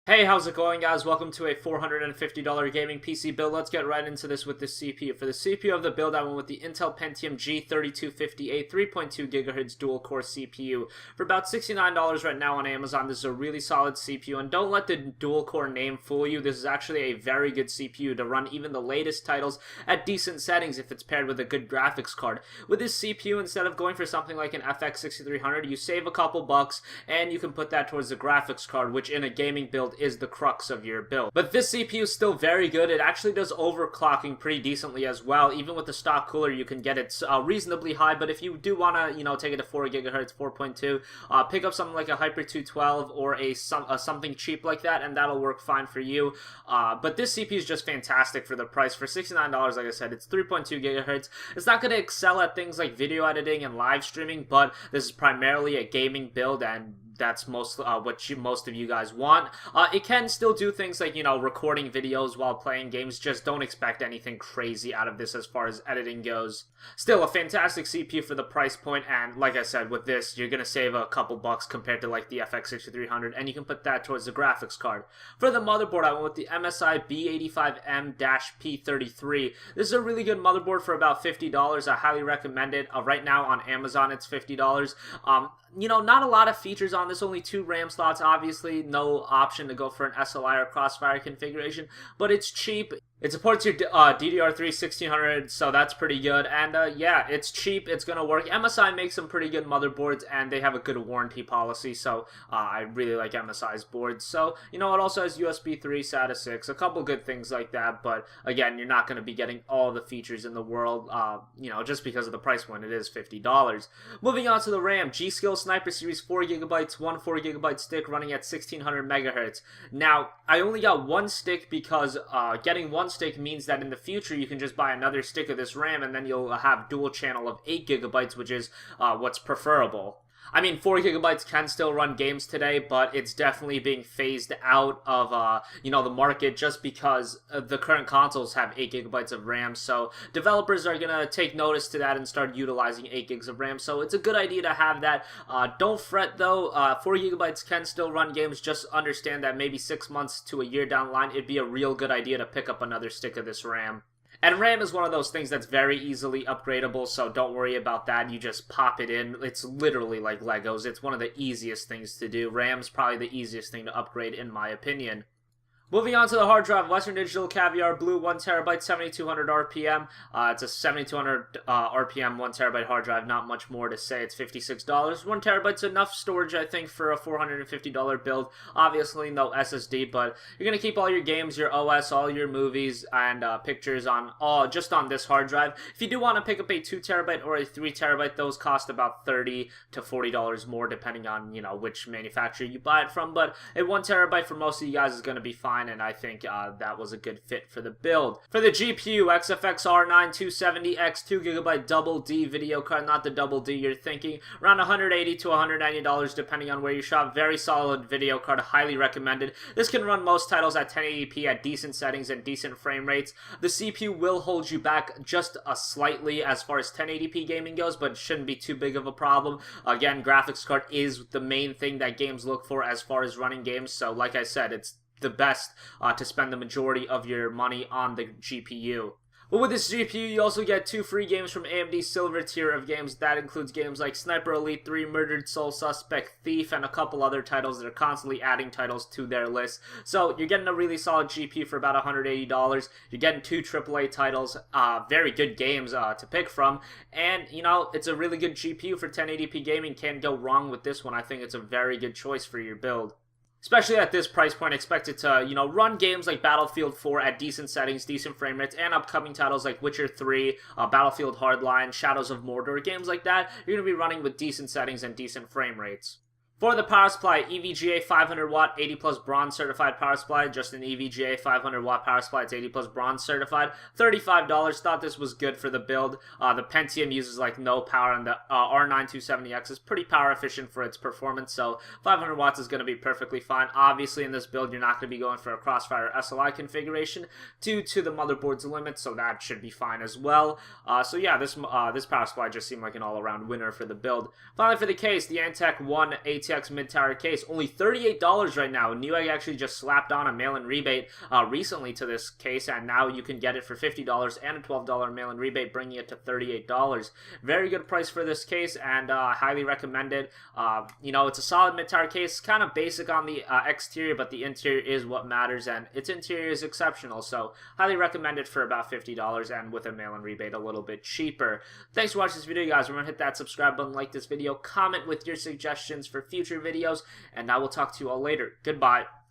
Hey, how's it going, guys? Welcome to a $450 gaming PC build. Let's get right into this with the CPU. For the CPU of the build, I went with the Intel Pentium G3250A 3.2 GHz dual-core CPU for about $69 right now on Amazon. This is a really solid CPU, and don't let the dual-core name fool you. This is actually a very good CPU to run even the latest titles at decent settings if it's paired with a good graphics card. With this CPU, instead of going for something like an FX 6300, you save a couple bucks, and you can put that towards the graphics card, which in a gaming build is the crux of your build. But this CPU is still very good. It actually does overclocking pretty decently as well. Even with the stock cooler, you can get it reasonably high, but if you do want to, take it to 4 GHz, 4.2, pick up something like a Hyper 212 or something cheap like that, and that'll work fine for you. But this CPU is just fantastic for the price. For $69, like I said, it's 3.2 GHz. It's not going to excel at things like video editing and live streaming, but this is primarily a gaming build, and that's most of you guys want. It can still do things like, recording videos while playing games. Just don't expect anything crazy out of this as far as editing goes. Still, a fantastic CPU for the price point, and like I said, with this, you're going to save a couple bucks compared to like the FX 6300, and you can put that towards the graphics card. For the motherboard, I went with the MSI B85M-P33. This is a really good motherboard for about $50. I highly recommend it. Right now on Amazon, it's $50. Not a lot of features on this, only 2 RAM slots, obviously no option to go for an SLI or Crossfire configuration, but it's cheap. It supports your DDR3 1600, so that's pretty good, and yeah, it's cheap, it's gonna work. MSI makes some pretty good motherboards, and they have a good warranty policy, so I really like MSI's boards. So, it also has USB 3, SATA 6, a couple good things like that, but again, you're not gonna be getting all the features in the world, just because of the price point. It is $50. Moving on to the RAM, G.Skill Sniper Series 4GB, one 4GB stick running at 1600 MHz. Now, I only got one stick because getting one stick means that in the future you can just buy another stick of this RAM, and then you'll have dual channel of 8GB, which is what's preferable. I mean, 4GB can still run games today, but it's definitely being phased out of, the market just because the current consoles have 8GB of RAM. So developers are going to take notice to that and start utilizing 8GB of RAM. So it's a good idea to have that. Don't fret, though. 4GB can still run games. Just understand that maybe 6 months to a year down the line, it'd be a real good idea to pick up another stick of this RAM. And RAM is one of those things that's very easily upgradable, so don't worry about that. You just pop it in. It's literally like Legos. It's one of the easiest things to do. RAM's probably the easiest thing to upgrade, in my opinion. Moving on to the hard drive, Western Digital Caviar Blue 1TB, 7200 RPM. It's a 7200 RPM 1TB hard drive. Not much more to say. It's $56. 1TB's enough storage, I think, for a $450 build. Obviously, no SSD, but you're gonna keep all your games, your OS, all your movies, and pictures just on this hard drive. If you do want to pick up a 2TB or a 3TB, those cost about $30 to $40 more, depending on which manufacturer you buy it from. But a 1TB for most of you guys is gonna be fine, and I think that was a good fit for the build. For the GPU, XFX R9 270X 2GB double D video card, not the double D you're thinking, around $180 to $190 depending on where you shop. Very solid video card, highly recommended. This can run most titles at 1080p at decent settings and decent frame rates. The CPU will hold you back just slightly as far as 1080p gaming goes, but it shouldn't be too big of a problem. Again, graphics card is the main thing that games look for as far as running games, so like I said, it's the best to spend the majority of your money on the GPU. But with this GPU, you also get 2 free games from AMD's silver tier of games. That includes games like Sniper Elite 3, Murdered Soul Suspect, Thief, and a couple other titles that are constantly adding titles to their list. So you're getting a really solid GPU for about $180. You're getting 2 AAA titles, very good games to pick from, and it's a really good GPU for 1080p gaming. Can't go wrong with this one. I think it's a very good choice for your build. Especially at this price point, expect it to, run games like Battlefield 4 at decent settings, decent frame rates, and upcoming titles like Witcher 3, Battlefield Hardline, Shadows of Mordor, games like that, you're going to be running with decent settings and decent frame rates. For the power supply, EVGA 500 watt, 80 plus bronze certified power supply, just an EVGA 500 watt power supply, it's 80 plus bronze certified, $35, thought this was good for the build. The Pentium uses like no power, and the R9 270X is pretty power efficient for its performance, so 500 watts is going to be perfectly fine. Obviously in this build you're not going to be going for a Crossfire SLI configuration due to the motherboard's limit, so that should be fine as well. So yeah, this power supply just seemed like an all-around winner for the build. Finally for the case, the Antec 1 AT ATX mid-tower case. Only $38 right now. Newegg actually just slapped on a mail-in rebate recently to this case, and now you can get it for $50 and a $12 mail-in rebate, bringing it to $38. Very good price for this case, and highly recommended. You know, it's a solid mid-tower case, kind of basic on the exterior, but the interior is what matters, and its interior is exceptional, so highly recommend it for about $50, and with a mail-in rebate a little bit cheaper. Thanks for watching this video, guys. Remember to hit that subscribe button, like this video, comment with your suggestions for future videos, and I will talk to you all later. Goodbye.